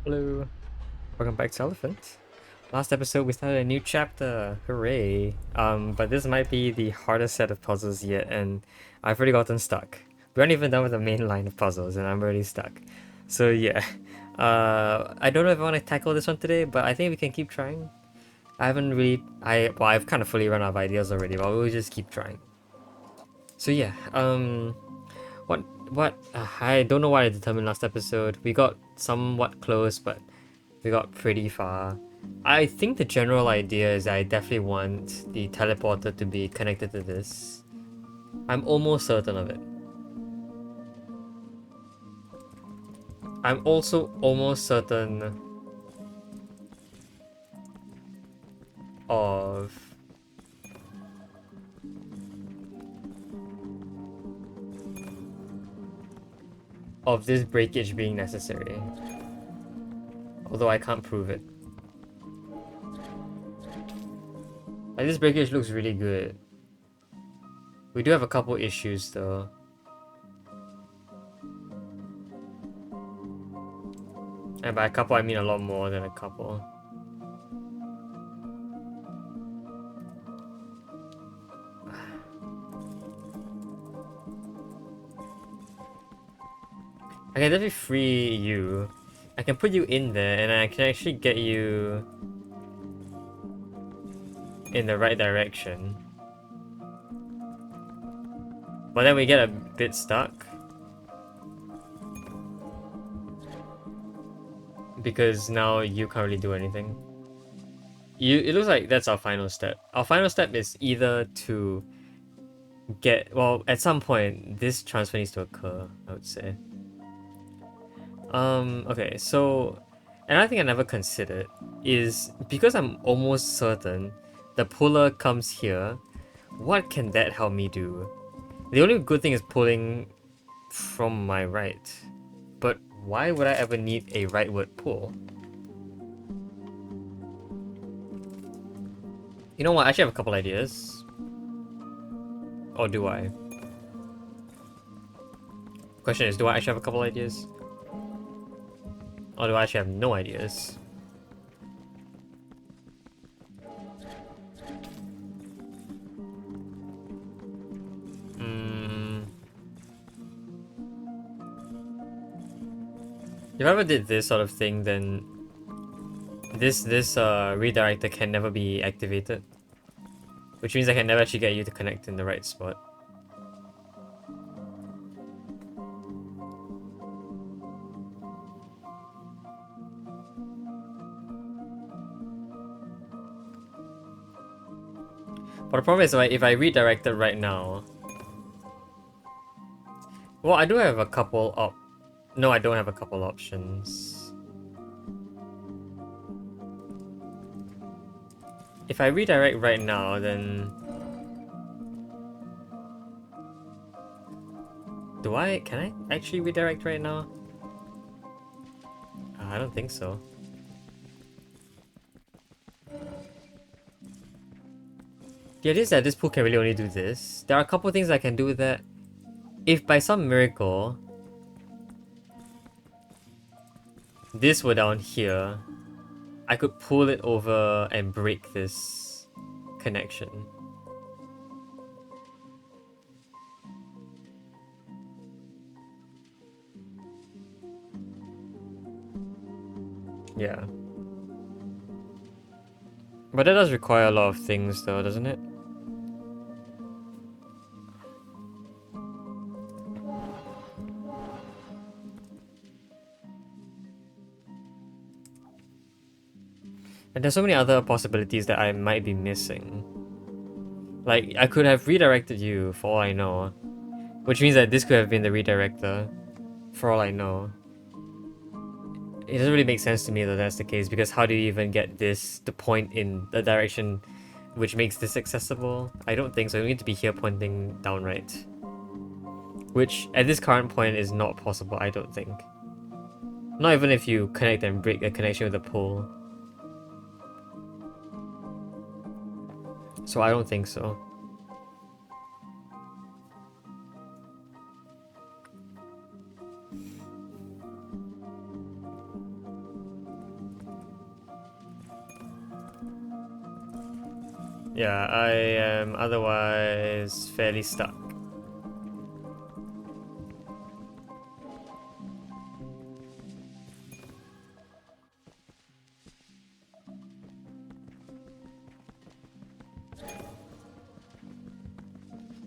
Hello, welcome back to Elephant. Last episode we started a new chapter, hooray! But this might be the hardest set of puzzles yet, and I've already gotten stuck. We aren't even done with the main line of puzzles, and I'm already stuck. So yeah, I don't know if I want to tackle this one today, but I think we can keep trying. I haven't really, I've kind of fully run out of ideas already, but we'll just keep trying. So yeah, what, I don't know what I determined last episode. We got somewhat close, but we got pretty far. I think the general idea is I definitely want the teleporter to be connected to this. I'm almost certain of it. I'm also almost certain of this breakage being necessary. Although I can't prove it. Like, this breakage looks really good. We do have a couple issues though. And by a couple I mean a lot more than a couple. I can definitely free you. I can put you in there and I can actually get you in the right direction. But then we get a bit stuck. Because now you can't really do anything. It looks like that's our final step. Our final step is either to get, well, at some point this transfer needs to occur, I would say. Okay, so another thing I never considered is because I'm almost certain the puller comes here, what can that help me do? The only good thing is pulling from my right. But why would I ever need a rightward pull? You know what? I actually have a couple ideas. Or do I? Question is, do I actually have a couple ideas? Or do I actually have no ideas? Hmm. If I ever did this sort of thing, then this redirector can never be activated. Which means I can never actually get you to connect in the right spot. But the problem is, if I redirect it right now... Well, I do have a couple op... No, I don't have a couple options. If I redirect right now, then... Can I actually redirect right now? I don't think so. The idea is that this pool can really only do this. There are a couple things I can do with that. If by some miracle this were down here, I could pull it over and break this connection. Yeah. But that does require a lot of things though, doesn't it? And there's so many other possibilities that I might be missing. Like, I could have redirected you, for all I know. Which means that this could have been the redirector, for all I know. It doesn't really make sense to me that that's the case, because how do you even get this to point in the direction which makes this accessible? I don't think so. You need to be here pointing down right. Which, at this current point, is not possible, I don't think. Not even if you connect and break a connection with a pole. So I don't think so. Yeah, I am otherwise fairly stuck.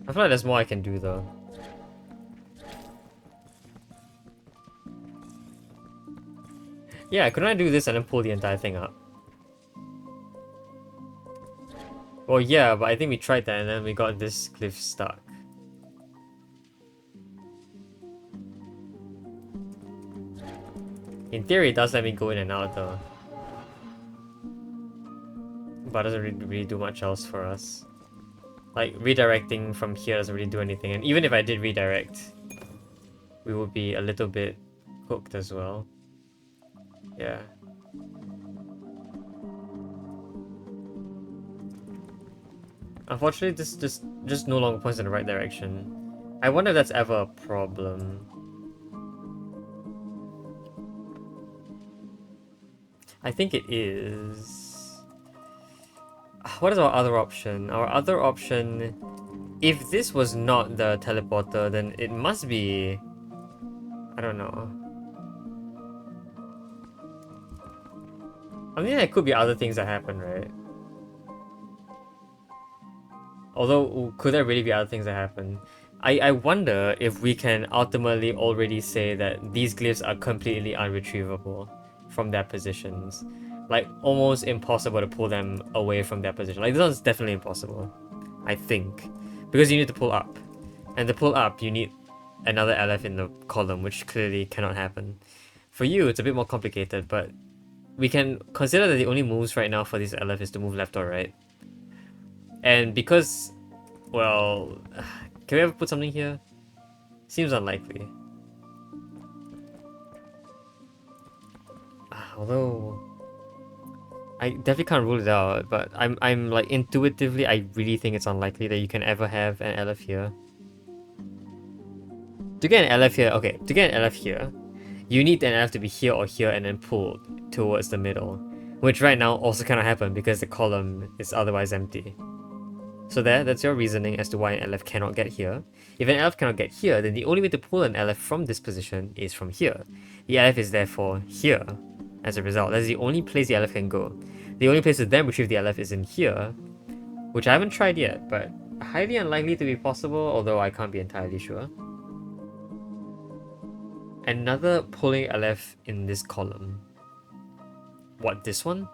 I feel like there's more I can do though. Yeah, couldn't I do this and then pull the entire thing up? Well, yeah, but I think we tried that and then we got this cliff stuck. In theory, it does let me go in and out though. But it doesn't really do much else for us. Like, redirecting from here doesn't really do anything. And even if I did redirect, we would be a little bit hooked as well. Yeah. Unfortunately, this just no longer points in the right direction. I wonder if that's ever a problem. I think it is. What is our other option? Our other option, if this was not the teleporter, then it must be... I don't know. I mean, there could be other things that happen, right? Although, could there really be other things that happen? I wonder if we can ultimately already say that these glyphs are completely unretrievable from their positions. Like, almost impossible to pull them away from their position. Like, this one's definitely impossible, I think. Because you need to pull up. And to pull up, you need another LF in the column, which clearly cannot happen. For you, it's a bit more complicated, but we can consider that the only moves right now for this LF is to move left or right. And because, well, can we ever put something here? Seems unlikely. Although, I definitely can't rule it out, but I'm like intuitively, I really think it's unlikely that you can ever have an LF here. To get an LF here, okay, to get an LF here, you need an LF to be here or here and then pulled towards the middle, which right now also cannot happen because the column is otherwise empty. So that's your reasoning as to why an LF cannot get here. If an LF cannot get here, then the only way to pull an LF from this position is from here. The LF is therefore here as a result. That's the only place the LF can go. The only place to then retrieve the LF is in here, which I haven't tried yet, but highly unlikely to be possible, although I can't be entirely sure. Another pulling LF in this column. What, this one?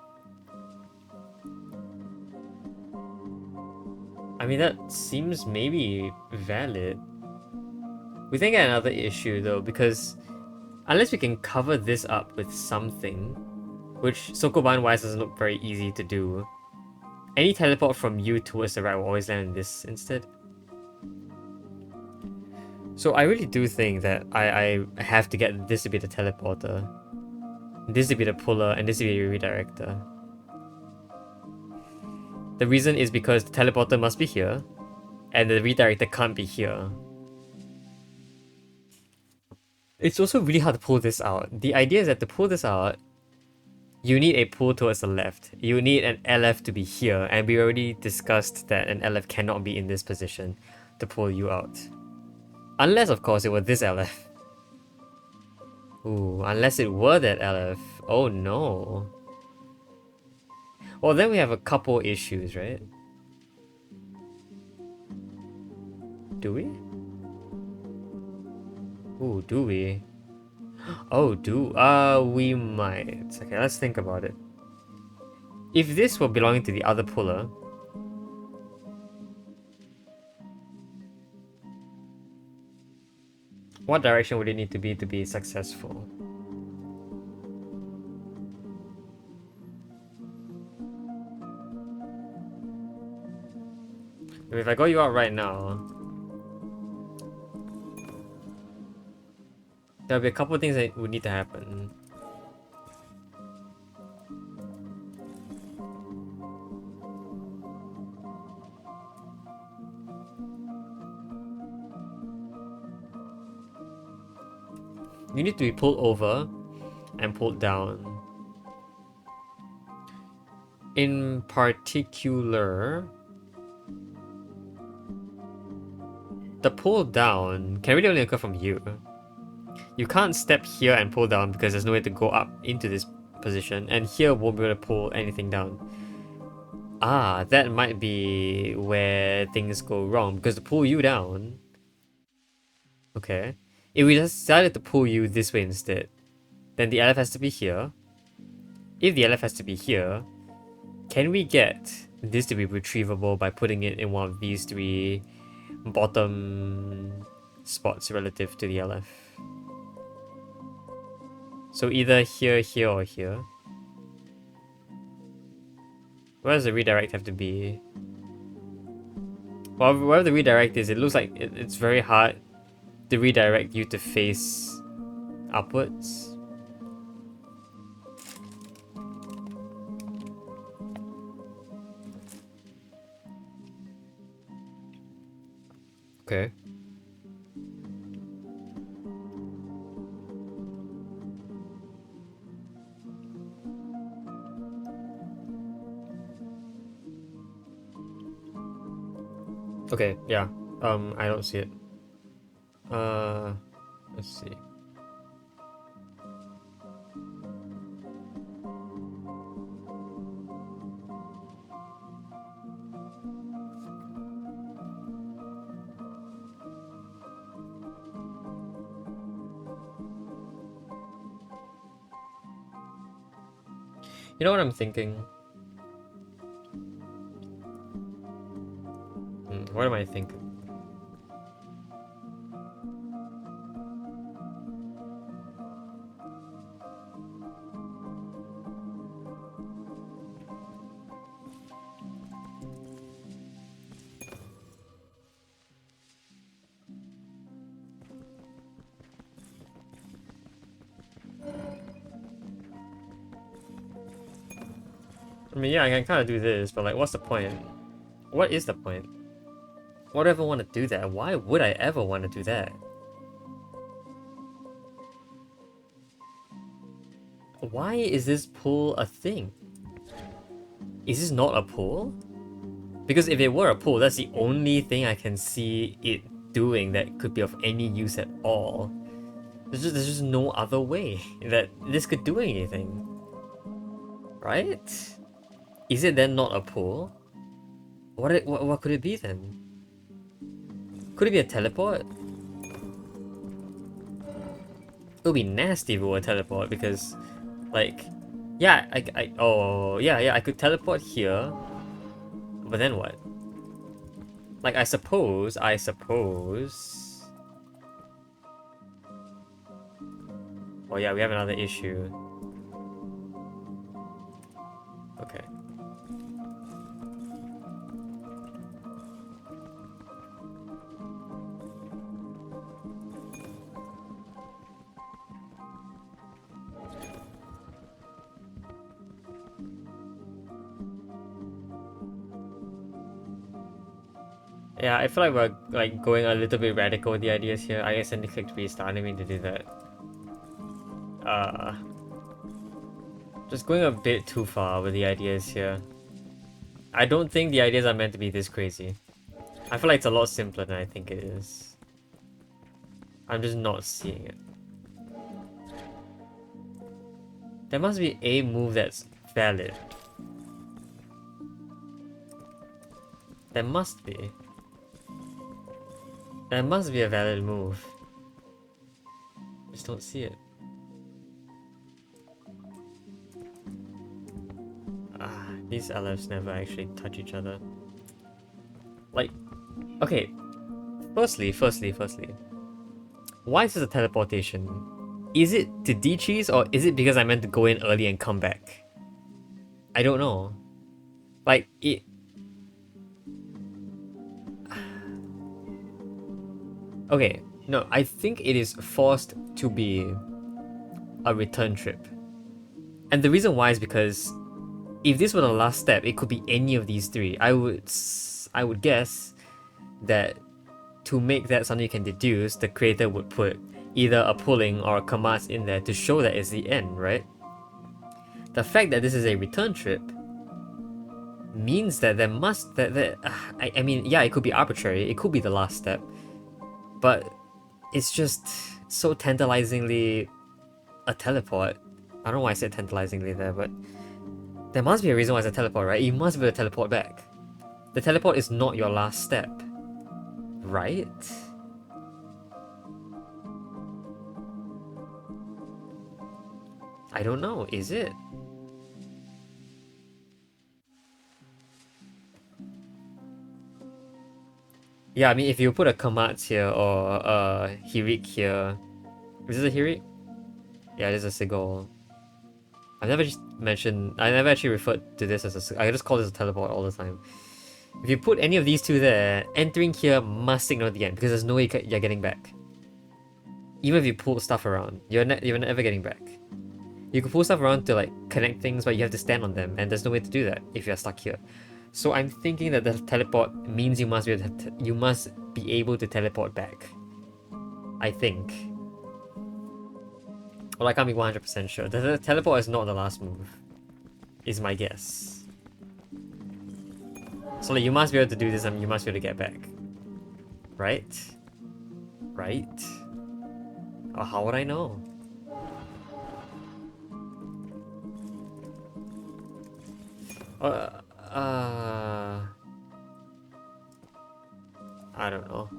I mean, that seems maybe valid. We think get another issue though, because unless we can cover this up with something, which Sokoban-wise doesn't look very easy to do, any teleport from you towards the right will always land in this instead. So I really do think that I have to get this to be the teleporter, this to be the puller, and this to be the redirector. The reason is because the teleporter must be here, and the redirector can't be here. It's also really hard to pull this out. The idea is that to pull this out, you need a pull towards the left. You need an LF to be here, and we already discussed that an LF cannot be in this position to pull you out. Unless, of course, it were this LF. Ooh, unless it were that LF. Oh no. Well, then we have a couple issues, right? Do we? Ooh, do we? Oh, we might. Okay, let's think about it. If this were belonging to the other puller, what direction would it need to be successful? If I go you out right now, there'll be a couple of things that would need to happen. You need to be pulled over and pulled down. In particular, the pull down can really only occur from you. You can't step here and pull down because there's no way to go up into this position, and here won't be able to pull anything down. Ah, that might be where things go wrong, because to pull you down... Okay. If we decided to pull you this way instead, then the LF has to be here. If the LF has to be here, can we get this to be retrievable by putting it in one of these three bottom spots relative to the LF? So either here, here, or here. Where does the redirect have to be? Well, wherever the redirect is, it looks like it's very hard to redirect you to face upwards. Okay. Okay, yeah. I don't see it. Let's see. You know what I'm thinking? What am I thinking? I mean, yeah, I can kind of do this, but like, what's the point? What is the point? Why do I ever want to do that? Why would I ever want to do that? Why is this pull a thing? Is this not a pull? Because if it were a pull, that's the only thing I can see it doing that could be of any use at all. There's just no other way that this could do anything. Right? Is it then not a pull? What could it be then? Could it be a teleport? It would be nasty if it were a teleport because, like, yeah, I could teleport here, but then what? Like, I suppose. Oh yeah, we have another issue. Okay. Yeah, I feel like we're like going a little bit radical with the ideas here. I accidentally clicked restart. I didn't mean to do that. Just going a bit too far with the ideas here. I don't think the ideas are meant to be this crazy. I feel like it's a lot simpler than I think it is. I'm just not seeing it. There must be a move that's valid. There must be. There must be a valid move. Just don't see it. These LFs never actually touch each other. Like, okay. Firstly. Why is this a teleportation? Is it to D-cheese or is it because I meant to go in early and come back? I don't know. Like, it... Okay, no, I think it is forced to be a return trip. And the reason why is because if this were the last step, it could be any of these three. I would guess that to make that something you can deduce, the creator would put either a pulling or a command in there to show that it's the end, right? The fact that this is a return trip means that there must... I mean, yeah, it could be arbitrary. It could be the last step. but it's just so tantalizingly a teleport. I don't know why I said tantalizingly there, but there must be a reason why it's a teleport, right? You must be able to teleport back. The teleport is not your last step, right? I don't know, is it? Yeah, I mean, if you put a Kamatz here or a Hirik here... Is this a Hirik? Yeah, this is a Sigil. I never actually referred to this as a... I just call this a teleport all the time. If you put any of these two there, entering here must signal the end, because there's no way you're getting back. Even if you pull stuff around, you're never getting back. You can pull stuff around to like connect things, but you have to stand on them, and there's no way to do that if you're stuck here. So I'm thinking that the teleport means you must be able to teleport back. I think. Well, I can't be 100% sure. The teleport is not the last move, is my guess. So like, you must be able to do this and you must be able to get back. Right? Right? Or how would I know? I don't know.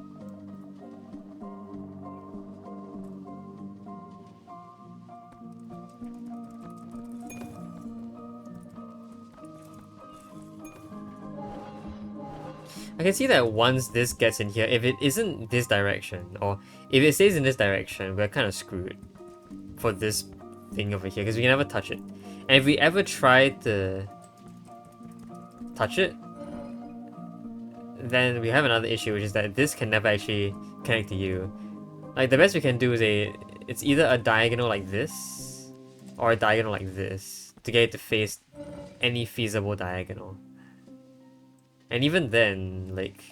I can see that once this gets in here, if it isn't this direction, or if it stays in this direction, we're kind of screwed for this thing over here, because we can never touch it. And if we ever try to touch it, then we have another issue, which is that this can never actually connect to you. Like, the best we can do is it's either a diagonal like this, or a diagonal like this, to get it to face any feasible diagonal. And even then, like,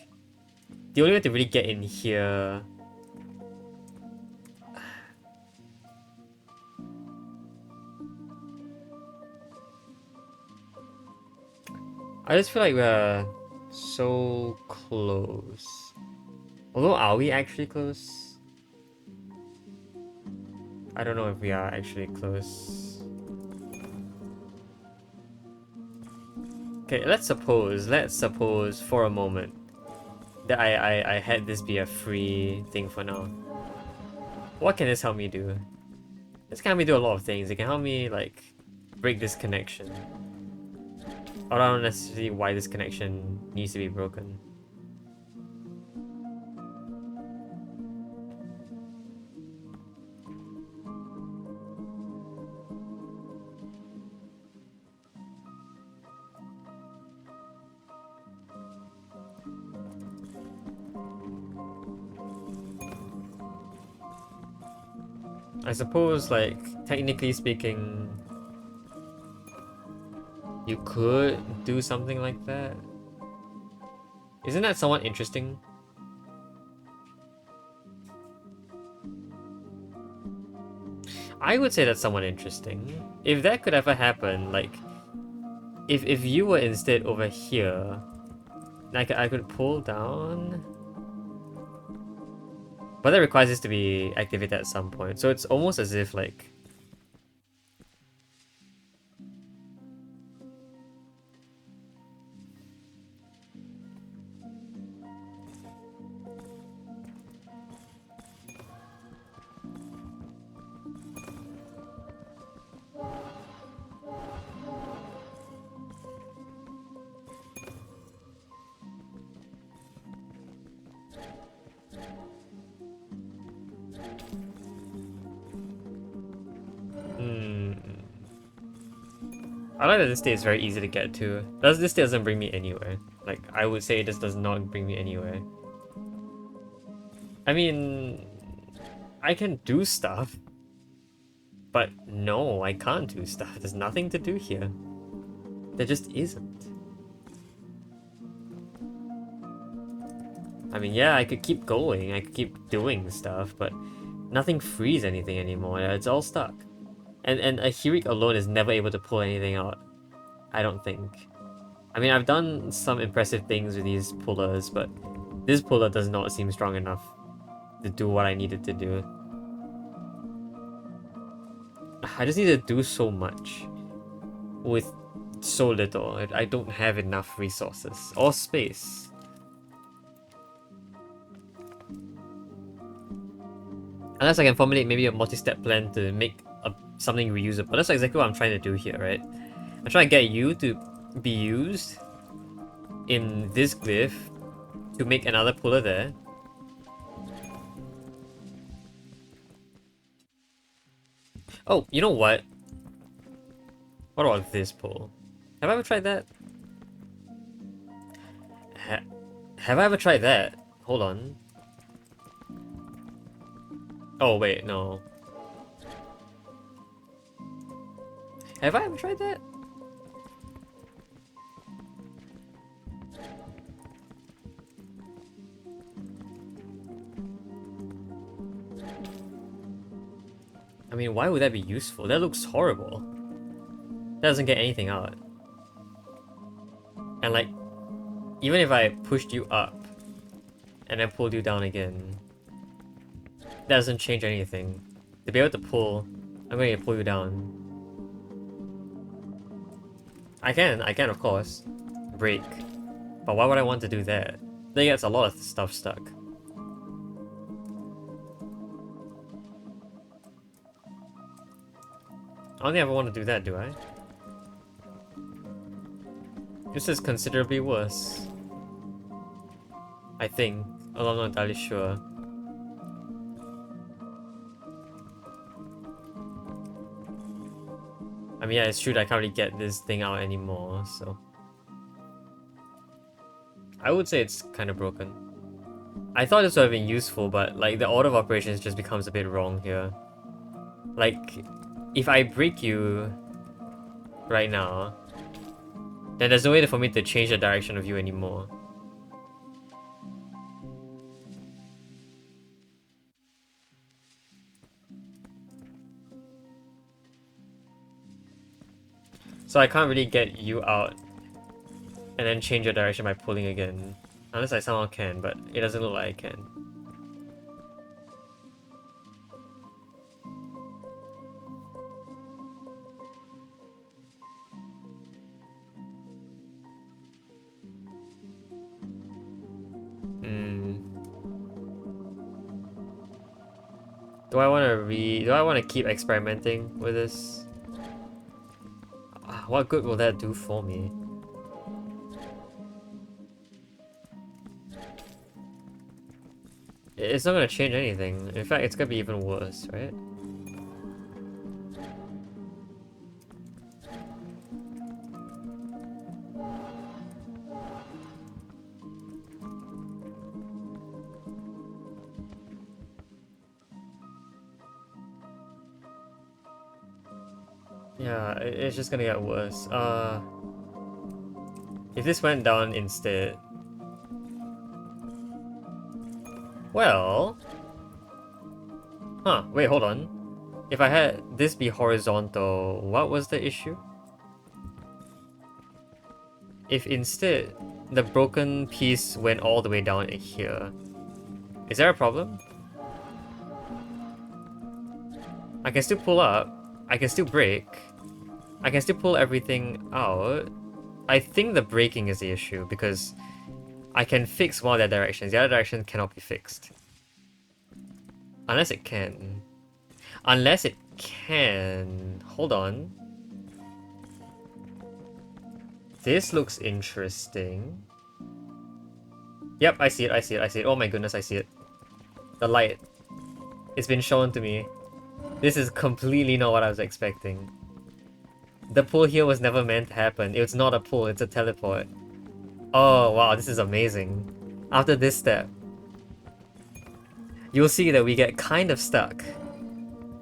the only way to really get in here... I just feel like we're so close. Although, are we actually close? I don't know if we are actually close. Okay, let's suppose for a moment that I had this be a free thing for now. What can this help me do? This can help me do a lot of things. It can help me, like, break this connection. I don't necessarily why this connection needs to be broken. I suppose, like, technically speaking, you could do something like that. Isn't that somewhat interesting? I would say that's somewhat interesting. If that could ever happen, like, if you were instead over here, like, I could pull down. But that requires this to be activated at some point. So it's almost as if, like... I like that this state is very easy to get to. This state doesn't bring me anywhere. Like, I would say this does not bring me anywhere. I mean... I can do stuff. But no, I can't do stuff. There's nothing to do here. There just isn't. I mean, yeah, I could keep going. I could keep doing stuff, but nothing frees anything anymore. It's all stuck. And a Hirik alone is never able to pull anything out. I don't think. I mean, I've done some impressive things with these pullers, but this puller does not seem strong enough. to do what I needed to do. I just need to do so much with so little. I don't have enough resources or space. Unless I can formulate maybe a multi-step plan to make something reusable. That's exactly what I'm trying to do here, right? I'm trying to get you to be used in this glyph to make another puller there. Oh, you know what? What about this pull? Have I ever tried that? Have I ever tried that? Hold on. Oh wait, no. Have I ever tried that? I mean, why would that be useful? That looks horrible. That doesn't get anything out. And like, even if I pushed you up and then pulled you down again, that doesn't change anything. To be able to pull, I'm going to pull you down. I can of course break, but why would I want to do that? That gets a lot of stuff stuck. I don't think I ever want to do that, do I? This is considerably worse. I think, although I'm not entirely sure. I mean, yeah, it's true that I can't really get this thing out anymore, so... I would say it's kind of broken. I thought this would have been useful, but like the order of operations just becomes a bit wrong here. Like, if I break you right now, then there's no way for me to change the direction of you anymore. So I can't really get you out and then change your direction by pulling again. Unless I somehow can, but it doesn't look like I can. Do I want to keep experimenting with this? What good will that do for me? It's not gonna change anything. In fact, it's gonna be even worse, right? Yeah, it's just gonna get worse. If this went down instead... Well... Huh, wait, hold on. If I had this be horizontal, what was the issue? If instead the broken piece went all the way down here, is there a problem? I can still pull up, I can still break, I can still pull everything out. I think the breaking is the issue because I can fix one of their directions. The other direction cannot be fixed. Unless it can. Unless it can... Hold on. This looks interesting. Yep, I see it, I see it, I see it. Oh my goodness, I see it. The light. It's been shown to me. This is completely not what I was expecting. The pull here was never meant to happen. It's not a pull, it's a teleport. Oh wow, this is amazing. After this step, you'll see that we get kind of stuck.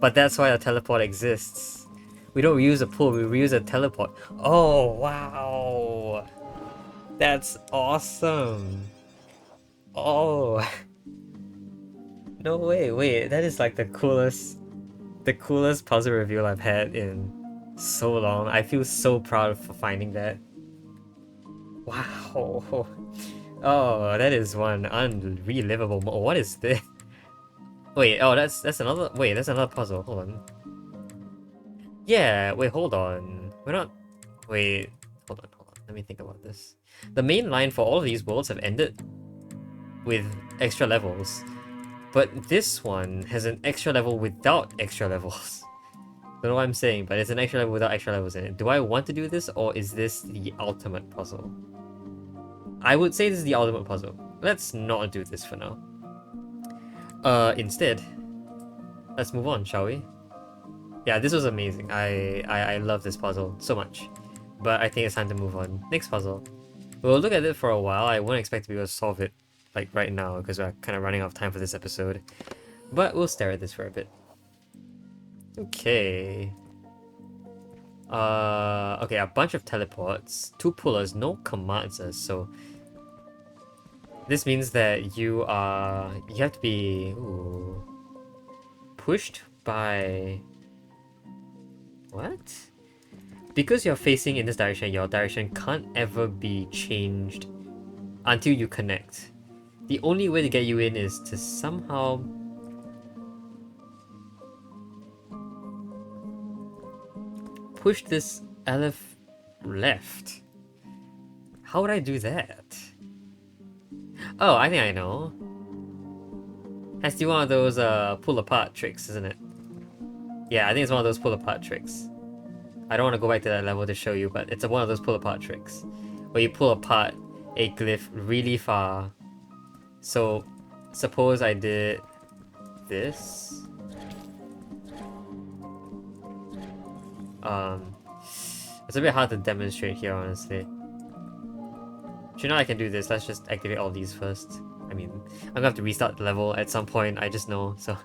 But that's why a teleport exists. We don't reuse a pull, we reuse a teleport. Oh wow! That's awesome! Oh! No way, wait, that is like the coolest puzzle reveal I've had in so long. I feel so proud for finding that. Wow. Oh, that is one unrelivable moment. What is this? Wait, oh, that's another. Wait, that's another puzzle. Hold on. Yeah, wait, hold on. We're not. Wait, hold on. Let me think about this. The main line for all of these worlds have ended with extra levels, but this one has an extra level without extra levels. Don't know what I'm saying, but it's an extra level without extra levels in it. Do I want to do this, or is this the ultimate puzzle? I would say this is the ultimate puzzle. Let's not do this for now. Instead, let's move on, shall we? Yeah, this was amazing. I love this puzzle so much. But I think it's time to move on. Next puzzle. We'll look at it for a while. I won't expect to be able to solve it like right now because we're kind of running out of time for this episode. But we'll stare at this for a bit. Okay. Okay, a bunch of teleports, 2 pullers, no commands, so this means that you have to be pushed by what? Because you're facing in this direction, your direction can't ever be changed until you connect. The only way to get you in is to somehow push this Aleph left. How would I do that? Oh, I think I know. Has to be one of those pull apart tricks, isn't it? Yeah, I think it's one of those pull apart tricks. I don't want to go back to that level to show you, but it's one of those pull apart tricks. Where you pull apart a glyph really far. So, suppose I did this. It's a bit hard to demonstrate here, honestly. You know I can do this. Let's just activate all these first. I mean, I'm gonna have to restart the level at some point, I just know, so...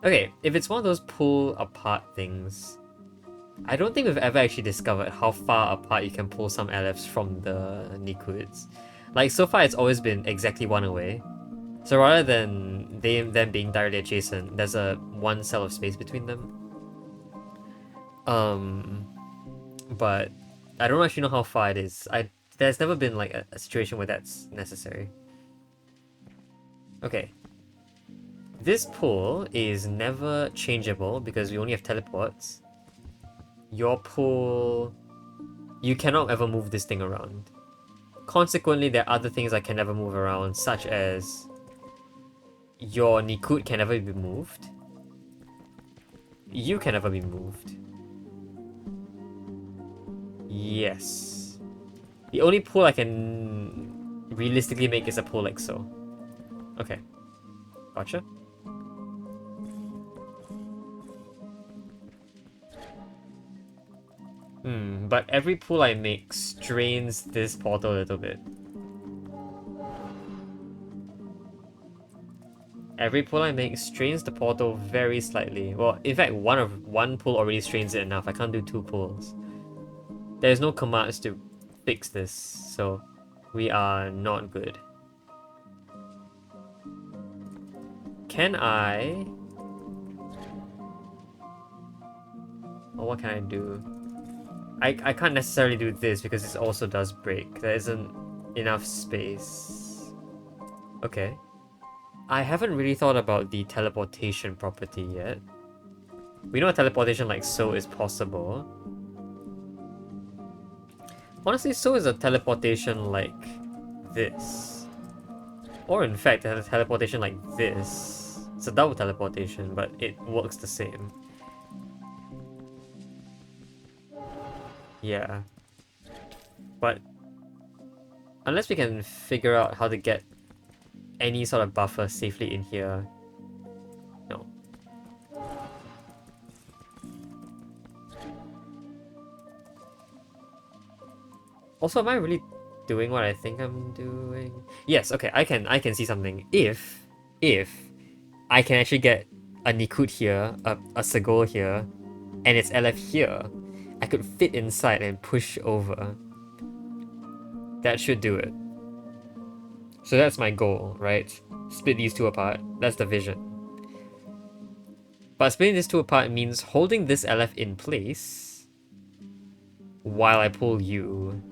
Okay, if it's one of those pull apart things, I don't think we've ever actually discovered how far apart you can pull some Alephs from the Nikuds. Like, so far it's always been exactly 1 away. So rather than them being directly adjacent, there's a 1 cell of space between them. But I don't actually know how far it is. There's never been like a situation where that's necessary. Okay. This pull is never changeable because we only have teleports. Your pull... You cannot ever move this thing around. Consequently, there are other things I can never move around, such as... Your Nikud can never be moved. You can never be moved. Yes. The only pull I can realistically make is a pull like so. Okay. Gotcha. But every pull I make strains this portal a little bit. Every pull I make strains the portal very slightly. Well, in fact, one pull already strains it enough. I can't do 2 pulls. There's no commands to fix this, so we are not good. Can I... Or what can I do? I can't necessarily do this because this also does break. There isn't enough space. Okay. I haven't really thought about the teleportation property yet. We know a teleportation like so is possible. Honestly, so is a teleportation like this. Or in fact, a teleportation like this. It's a double teleportation, but it works the same. Yeah. But unless we can figure out how to get any sort of buffer safely in here, no. Also, am I really doing what I think I'm doing? Yes, okay, I can see something. If I can actually get a Nikud here, a Segol here, and it's LF here, I could fit inside and push over. That should do it. So that's my goal, right? Split these 2 apart. That's the vision. But splitting these 2 apart means holding this LF in place while I pull you.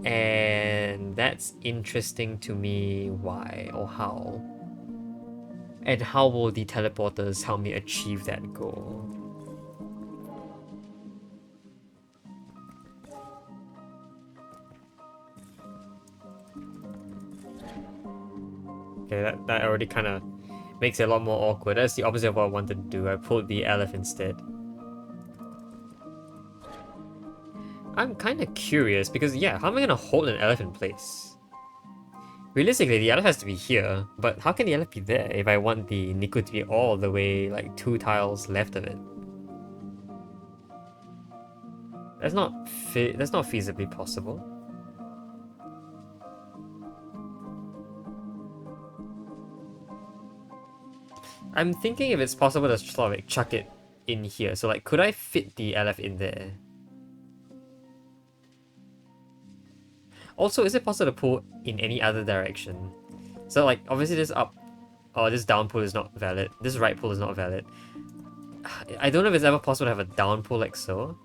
And that's interesting to me. Why or how? And how will the teleporters help me achieve that goal? Okay, that already kind of makes it a lot more awkward. That's the opposite of what I wanted to do. I pulled the Alephant instead. I'm kind of curious because, yeah, how am I going to hold an Alephant in place? Realistically, the Aleph has to be here, but how can the Aleph be there if I want the Niku to be all the way, like, 2 tiles left of it? That's not feasibly possible. I'm thinking if it's possible to sort of like chuck it in here. So like, could I fit the Aleph in there? Also, is it possible to pull in any other direction? So like, obviously this up, or this down pull is not valid. This right pull is not valid. I don't know if it's ever possible to have a down pull like so.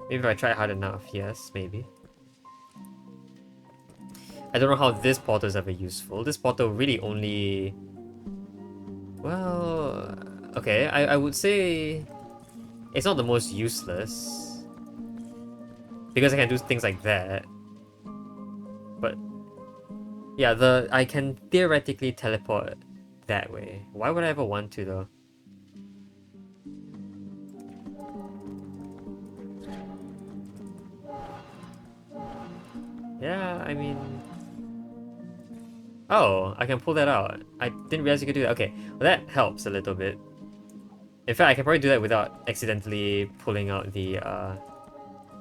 Maybe if I try hard enough, yes, maybe. I don't know how this portal is ever useful. This portal really only... Well... Okay, I would say... It's not the most useless. Because I can do things like that. But... Yeah, I can theoretically teleport that way. Why would I ever want to, though? Yeah, I mean... Oh, I can pull that out. I didn't realize you could do that. Okay, well that helps a little bit. In fact, I can probably do that without accidentally pulling out the,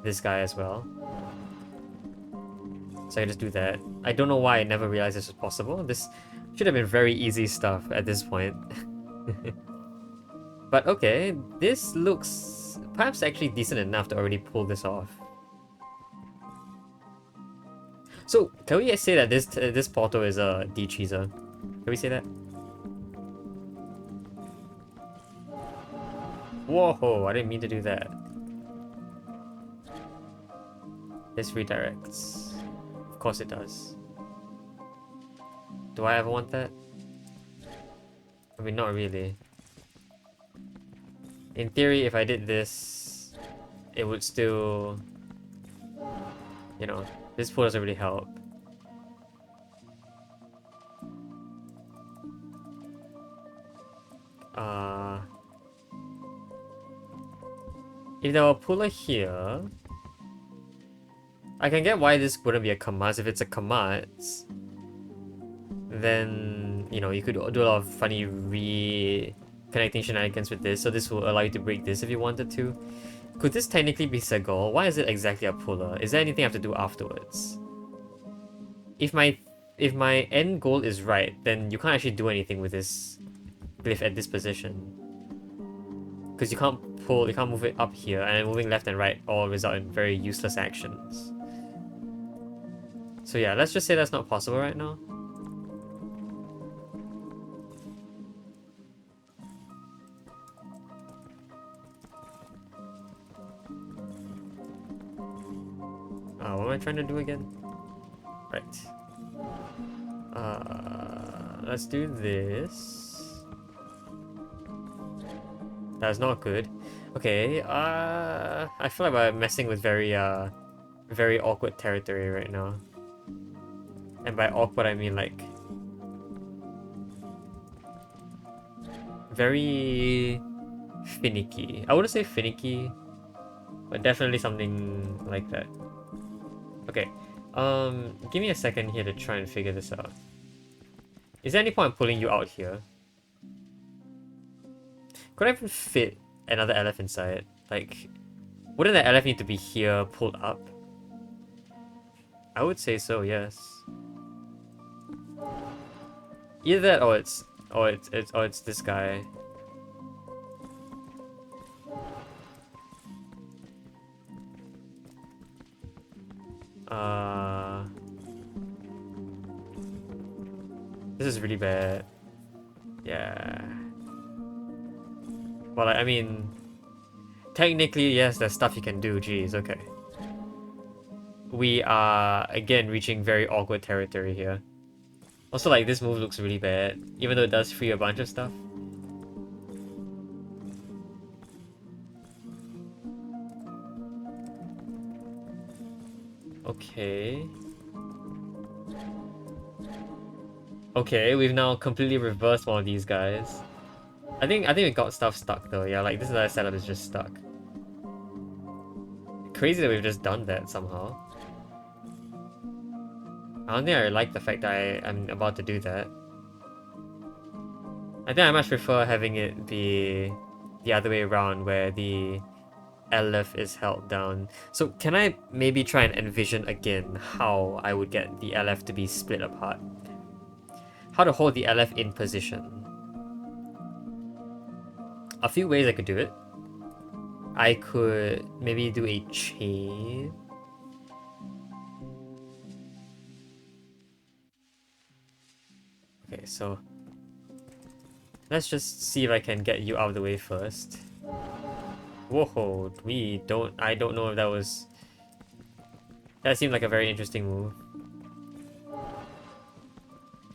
this guy as well. So I can just do that. I don't know why I never realized this was possible. This should have been very easy stuff at this point. But okay, this looks perhaps actually decent enough to already pull this off. So, can we say that this portal is a de-cheeser? Can we say that? Whoa, I didn't mean to do that. This redirects. Of course it does. Do I ever want that? I mean, not really. In theory, if I did this, it would still... You know, this pull doesn't really help. If there were a puller here, I can get why this wouldn't be a Kamaz. If it's a Kamaz, then, you know, you could do a lot of funny reconnecting shenanigans with this, so this will allow you to break this if you wanted to. Could this technically be Segol? Why is it exactly a puller? Is there anything I have to do afterwards? If my end goal is right, then you can't actually do anything with this glyph at this position. Because you can't move it up here, and moving left and right all result in very useless actions. So yeah, let's just say that's not possible right now. What am I trying to do again? Right. Let's do this. That's not good. Okay, I feel like we're messing with very awkward territory right now. And by awkward, I mean like... very... finicky. I wouldn't say finicky, but definitely something like that. Okay, give me a second here to try and figure this out. Is there any point in pulling you out here? Could I even fit another Aleph inside? Like, wouldn't the Aleph need to be here, pulled up? I would say so, yes. Either that or it's this guy. This is really bad. Yeah. Well, I mean, technically, yes, there's stuff you can do. Jeez, okay. We are, again, reaching very awkward territory here. Also, like, this move looks really bad, even though it does free a bunch of stuff. Okay. Okay, we've now completely reversed one of these guys. I think we got stuff stuck though. Yeah, like this entire setup is just stuck. Crazy that we've just done that somehow. I don't think I like the fact that I'm about to do that. I think I much prefer having it be the other way around, where the Aleph is held down. So can I maybe try and envision again how I would get the Aleph to be split apart? How to hold the Aleph in position? A few ways I could do it. I could maybe do a chain. Okay, so let's just see if I can get you out of the way first. Whoa, I don't know if that was... That seemed like a very interesting move.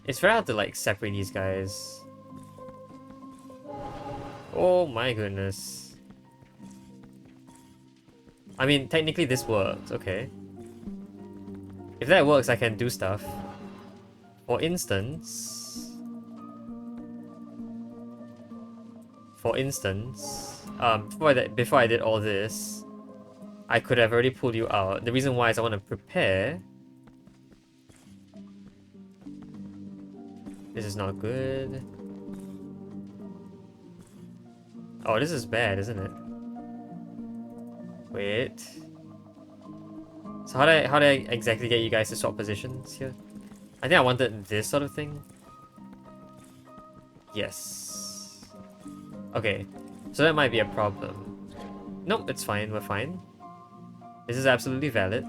It's very hard to like separate these guys. Oh my goodness. I mean, technically this works, okay. If that works, I can do stuff. For instance... before I did all this, I could have already pulled you out. The reason why is I want to prepare. This is not good. Oh, this is bad, isn't it? Wait. So how do I exactly get you guys to swap positions here? I think I wanted this sort of thing. Yes. Okay. So that might be a problem. Nope, it's fine. We're fine. This is absolutely valid.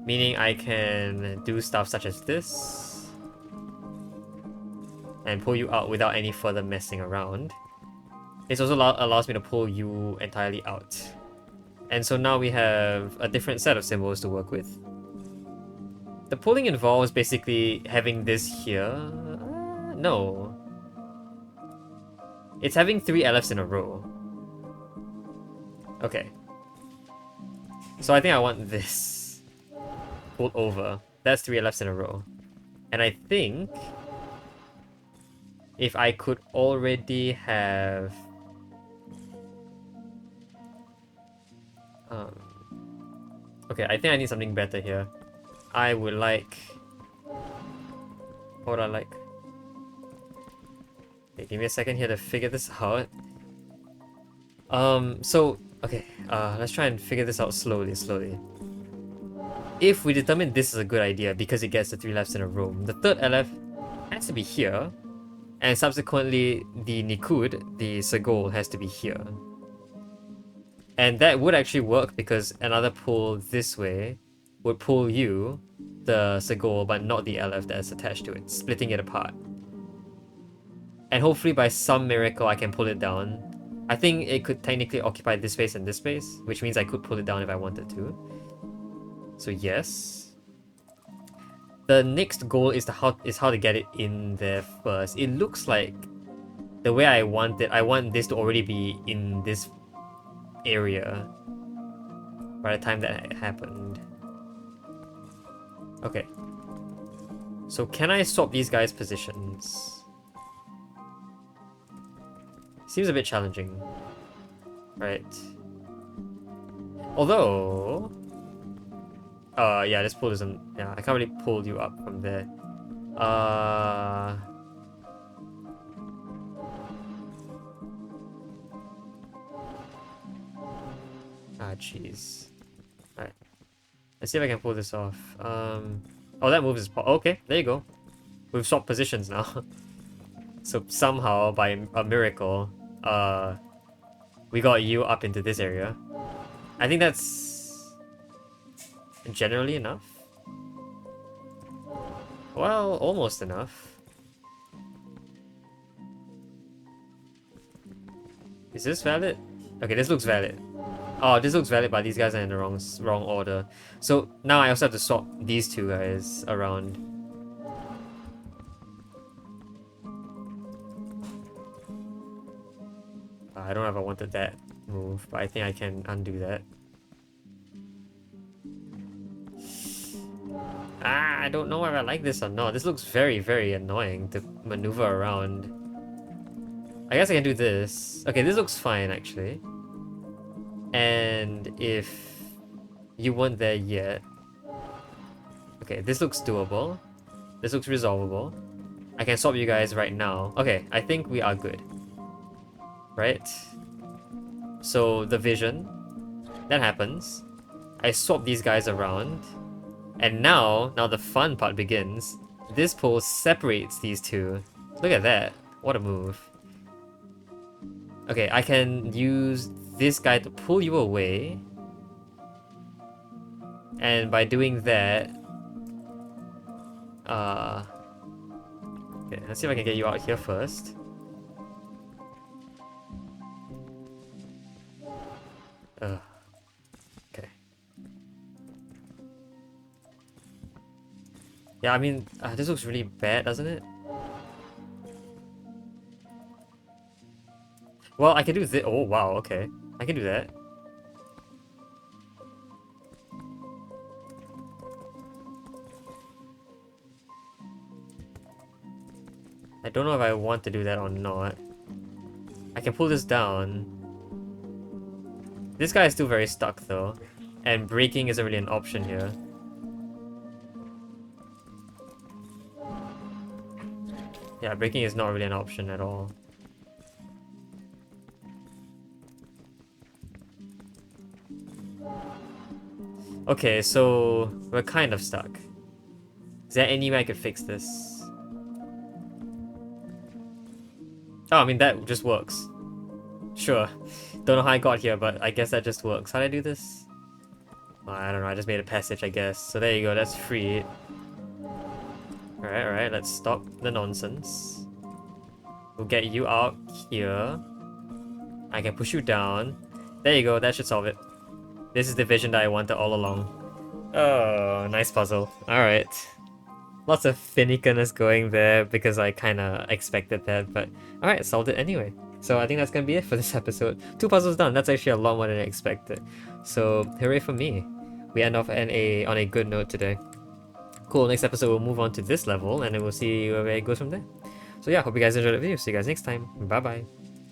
Meaning I can do stuff such as this. And pull you out without any further messing around. This also allows me to pull you entirely out. And so now we have a different set of symbols to work with. The pulling involves basically having this here. No. It's having 3 Alephs in a row. Okay. So I think I want this pulled over. That's 3 Alephs in a row. And I think if I could already have... okay, I think I need something better here. I would like... What would I like? Okay, give me a second here to figure this out. Okay, let's try and figure this out slowly. If we determine this is a good idea because it gets the 3 lefts in a row, the third LF has to be here, and subsequently the Nikud, the Segol, has to be here. And that would actually work because another pull this way would pull you, the Segol, but not the LF that is attached to it, splitting it apart. And hopefully by some miracle I can pull it down. I think it could technically occupy this space and this space, which means I could pull it down if I wanted to. So yes. The next goal is how to get it in there first. It looks like the way I want it, I want this to already be in this area by the time that happened. Okay. So can I swap these guys' positions? Seems a bit challenging. Right. Although... yeah, this pull isn't... Yeah, I can't really pull you up from there. Ah, jeez. Alright. Let's see if I can pull this off. Oh, that move is... Okay, there you go. We've swapped positions now. So somehow, by a miracle, we got you up into this area. I think that's generally enough. Well, almost enough. Is this valid? Okay, this looks valid. Oh, this looks valid, but these guys are in the wrong order. So now I also have to swap these two guys around. I don't know if I wanted that move, but I think I can undo that. I don't know if I like this or not. This looks very, very annoying to maneuver around. I guess I can do this. Okay, this looks fine actually. And if you weren't there yet... Okay, this looks doable. This looks resolvable. I can swap you guys right now. Okay, I think we are good. Right? So, the vision. That happens. I swap these guys around. And now the fun part begins. This pole separates these two. Look at that. What a move. Okay, I can use this guy to pull you away. And by doing that... Okay, let's see if I can get you out here first. Okay. Yeah, I mean, this looks really bad, doesn't it? Well, I can do this. Oh, wow, okay. I can do that. I don't know if I want to do that or not. I can pull this down. This guy is still very stuck though. And braking isn't really an option here. Yeah, braking is not really an option at all. Okay, so we're kind of stuck. Is there any way I could fix this? Oh, I mean, that just works. Sure. Don't know how I got here, but I guess that just works. How did I do this? Oh, I don't know, I just made a passage, I guess. So there you go, that's free. Alright, let's stop the nonsense. We'll get you out here. I can push you down. There you go, that should solve it. This is the vision that I wanted all along. Oh, nice puzzle. Alright. Lots of finickiness going there because I kinda expected that, but alright, solved it anyway. So I think that's gonna be it for this episode. 2 puzzles done, that's actually a lot more than I expected. So hooray for me. We end off on a good note today. Cool, next episode we'll move on to this level and then we'll see where it goes from there. So yeah, hope you guys enjoyed the video. See you guys next time. Bye bye.